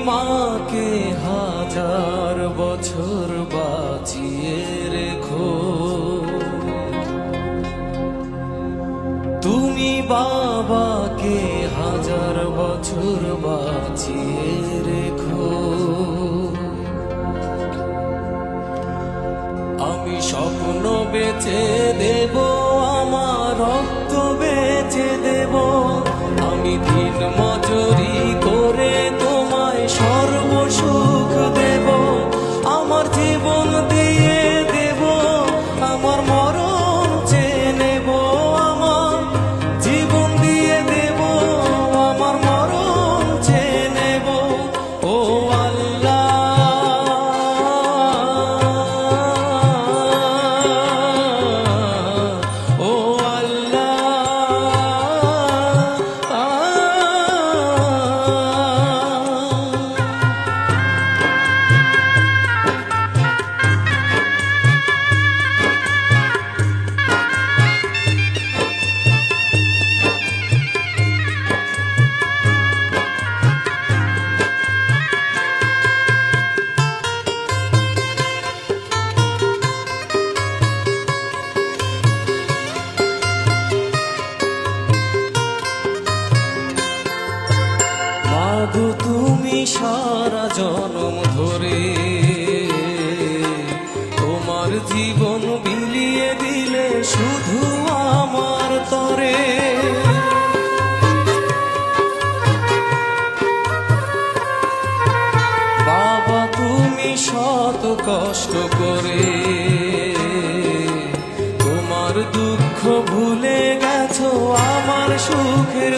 মাকে হাজার বছর বাঁচিয়ে রেখো, তুমি বাবাকে হাজার বছর বাঁচিয়ে রেখো। আমি স্বপ্ন বেচে দেব, আমার রক্ত বেচে দেব, আমি দিন মজুরি করে তোমায় সর্বসুখ দেব, আমার জীবন দিয়ে দেব, আমার মরণ চেয়ে নেব, আমার জীবন দিয়ে দেব, আমার মরণ চেয়ে নেব। ও আল্লাহ, ও আল্লাহ, মাগো তুমি সারা জনম ধরে তোমার জীবন বিলিয়ে দিলে শুধু আমার তরে। বাবা তুমি শত কষ্ট করে তোমার দুঃখ ভুলে গেছো আমার সুখের